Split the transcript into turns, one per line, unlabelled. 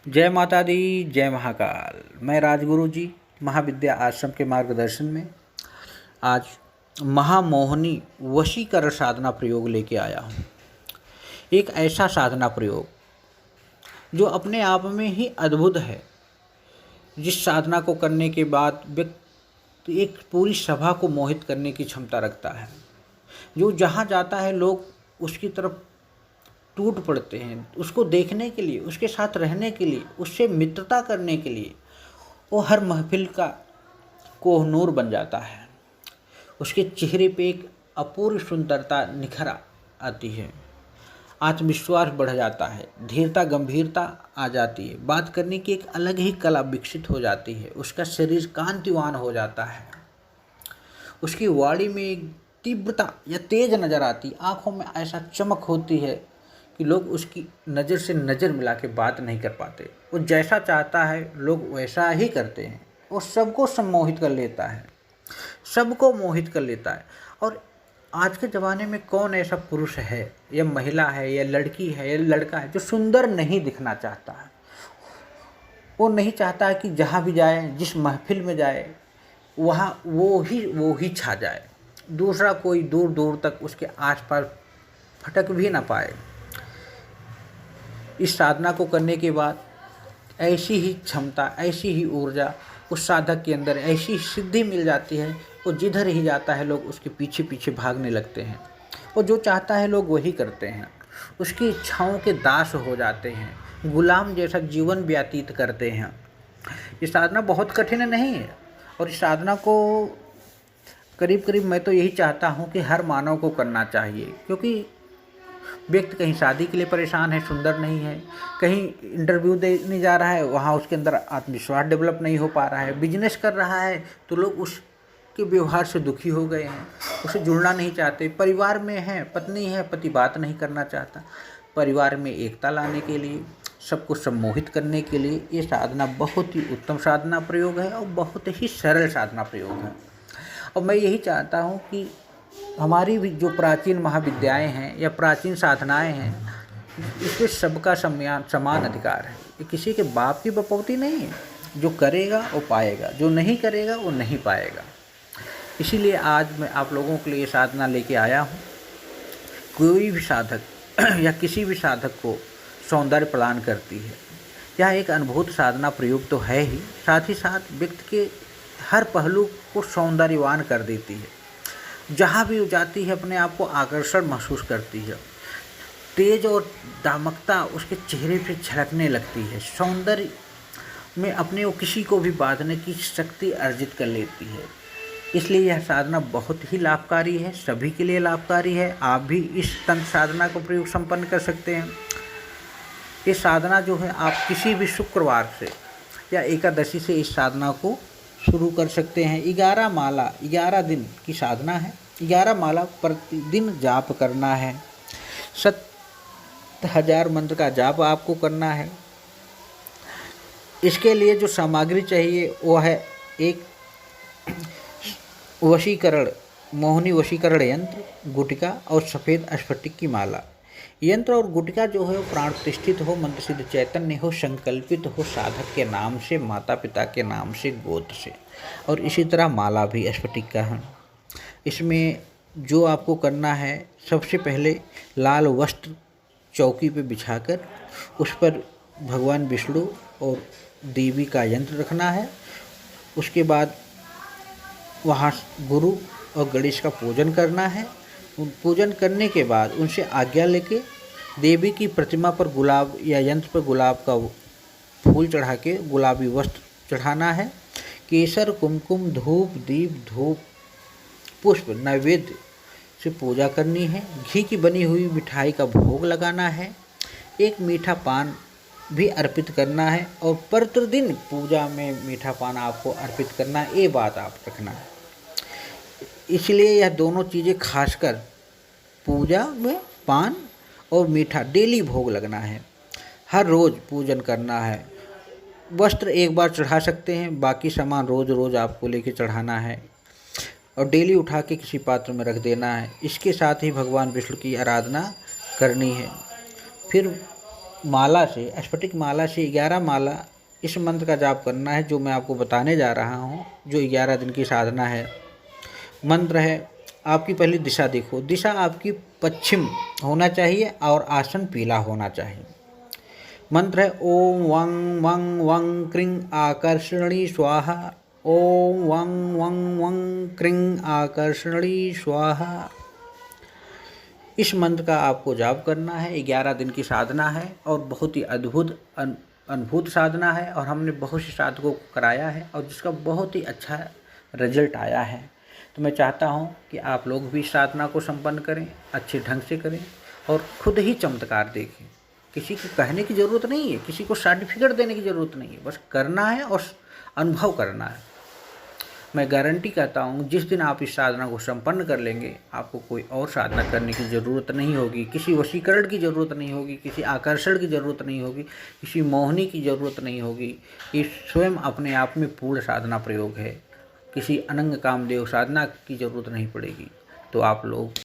जय माता दी, जय महाकाल। मैं राजगुरु जी महाविद्या आश्रम के मार्गदर्शन में आज महामोहिनी वशीकरण साधना प्रयोग लेके आया हूँ। एक ऐसा साधना प्रयोग जो अपने आप में ही अद्भुत है, जिस साधना को करने के बाद व्यक्ति एक पूरी सभा को मोहित करने की क्षमता रखता है। जो जहाँ जाता है लोग उसकी तरफ टूट पड़ते हैं, उसको देखने के लिए, उसके साथ रहने के लिए, उससे मित्रता करने के लिए। वो हर महफिल का कोहनूर बन जाता है। उसके चेहरे पे एक अपूर्व सुंदरता निखर आती है, आत्मविश्वास बढ़ जाता है, धीरता गंभीरता आ जाती है, बात करने की एक अलग ही कला विकसित हो जाती है। उसका शरीर कांतिवान हो जाता है, उसकी वाणी में एक तीव्रता या तेज नज़र आती, आँखों में ऐसा चमक होती है कि लोग उसकी नज़र से नज़र मिला के बात नहीं कर पाते। वो जैसा चाहता है लोग वैसा ही करते हैं। वो सबको सम्मोहित कर लेता है, सबको मोहित कर लेता है। और आज के ज़माने में कौन ऐसा पुरुष है या महिला है या लड़की है या लड़का है जो सुंदर नहीं दिखना चाहता है। वो नहीं चाहता है कि जहाँ भी जाए, जिस महफिल में जाए, वहाँ वो ही छा जाए, दूसरा कोई दूर दूर तक उसके आसपास फटक भी ना पाए। इस साधना को करने के बाद ऐसी ही क्षमता, ऐसी ही ऊर्जा उस साधक के अंदर, ऐसी सिद्धि मिल जाती है। वो जिधर ही जाता है लोग उसके पीछे पीछे भागने लगते हैं। वो जो चाहता है लोग वही करते हैं, उसकी इच्छाओं के दास हो जाते हैं, गुलाम जैसा जीवन व्यतीत करते हैं। ये साधना बहुत कठिन नहीं है, और इस साधना को करीब करीब मैं तो यही चाहता हूँ कि हर मानव को करना चाहिए। क्योंकि व्यक्ति कहीं शादी के लिए परेशान है, सुंदर नहीं है, कहीं इंटरव्यू देने जा रहा है, वहाँ उसके अंदर आत्मविश्वास डेवलप नहीं हो पा रहा है, बिजनेस कर रहा है तो लोग उसके व्यवहार से दुखी हो गए हैं, उससे जुड़ना नहीं चाहते। परिवार में है, पत्नी है, पति बात नहीं करना चाहता। परिवार में एकता लाने के लिए, सबको सम्मोहित करने के लिए ये साधना बहुत ही उत्तम साधना प्रयोग है और बहुत ही सरल साधना प्रयोग है। और मैं यही चाहता हूँ कि हमारी भी जो प्राचीन महाविद्याएं हैं या प्राचीन साधनाएं हैं, इसमें सबका समान अधिकार है। ये किसी के बाप की बपौती नहीं है। जो करेगा वो पाएगा, जो नहीं करेगा वो नहीं पाएगा। इसीलिए आज मैं आप लोगों के लिए साधना लेके आया हूँ। कोई भी साधक या किसी भी साधक को सौंदर्य प्रदान करती है। यह एक अद्भुत साधना प्रयोग तो है ही, साथ ही साथ व्यक्ति के हर पहलू को सौंदर्यवान कर देती है। जहाँ भी वो जाती है अपने आप को आकर्षण महसूस करती है, तेज और दामकता उसके चेहरे पे झलकने लगती है, सौंदर्य में अपने को किसी को भी बांधने की शक्ति अर्जित कर लेती है। इसलिए यह साधना बहुत ही लाभकारी है, सभी के लिए लाभकारी है। आप भी इस तंत्र साधना को प्रयोग संपन्न कर सकते हैं। ये साधना जो है आप किसी भी शुक्रवार से या एकादशी से इस साधना को शुरू कर सकते हैं। 11 माला 11 दिन की साधना है। 11 माला प्रतिदिन जाप करना है। 7000 मंत्र का जाप आपको करना है। इसके लिए जो सामग्री चाहिए वो है एक वशीकरण, मोहिनी वशीकरण यंत्र, गुटिका और सफ़ेद स्फटिक की माला। यंत्र और गुटिका जो है वो प्राण प्रतिष्ठित हो, मंत्र सिद्ध चैतन्य हो, संकल्पित हो साधक के नाम से, माता पिता के नाम से, गोत्र से। और इसी तरह माला भी स्फटिक का है। इसमें जो आपको करना है, सबसे पहले लाल वस्त्र चौकी पे बिछाकर उस पर भगवान विष्णु और देवी का यंत्र रखना है। उसके बाद वहाँ गुरु और गणेश का पूजन करना है। पूजन करने के बाद उनसे आज्ञा लेके देवी की प्रतिमा पर गुलाब या यंत्र पर गुलाब का फूल चढ़ा के गुलाबी वस्त्र चढ़ाना है। केसर, कुमकुम, धूप, दीप, धूप, पुष्प नैवेद्य से पूजा करनी है। घी की बनी हुई मिठाई का भोग लगाना है। एक मीठा पान भी अर्पित करना है और प्रतिदिन पूजा में मीठा पान आपको अर्पित करना है। ये बात आप रखना है। इसलिए यह दोनों चीज़ें खासकर पूजा में पान और मीठा डेली भोग लगना है। हर रोज़ पूजन करना है। वस्त्र एक बार चढ़ा सकते हैं, बाकी सामान रोज़ रोज़ आपको लेके चढ़ाना है और डेली उठा के किसी पात्र में रख देना है। इसके साथ ही भगवान विष्णु की आराधना करनी है। फिर माला से, स्फटिक माला से 11 माला इस मंत्र का जाप करना है जो मैं आपको बताने जा रहा हूँ, जो 11 दिन की साधना है। मंत्र है, आपकी पहली दिशा देखो, दिशा आपकी पश्चिम होना चाहिए और आसन पीला होना चाहिए। मंत्र है ओम वं वं वं क्रिं आकर्षणी स्वाहा, ओम वं वं वं क्रिं आकर्षणी स्वाहा। इस मंत्र का आपको जाप करना है। 11 दिन की साधना है और बहुत ही अद्भुत साधना है और हमने बहुत से साधकों को कराया है और जिसका बहुत ही अच्छा रिजल्ट आया है। तो मैं चाहता हूँ कि आप लोग भी इस साधना को संपन्न करें, अच्छे ढंग से करें और खुद ही चमत्कार देखें। किसी को कहने की ज़रूरत नहीं है, किसी को सर्टिफिकेट देने की ज़रूरत नहीं है, बस करना है और अनुभव करना है। मैं गारंटी कहता हूँ जिस दिन आप इस साधना को संपन्न कर लेंगे, आपको कोई और साधना करने की ज़रूरत नहीं होगी, किसी वशीकरण की ज़रूरत नहीं होगी, किसी आकर्षण की ज़रूरत नहीं होगी, किसी मोहनी की ज़रूरत नहीं होगी। ये स्वयं अपने आप में पूर्ण साधना प्रयोग है। किसी अनंग कामदेव साधना की ज़रूरत नहीं पड़ेगी। तो आप लोग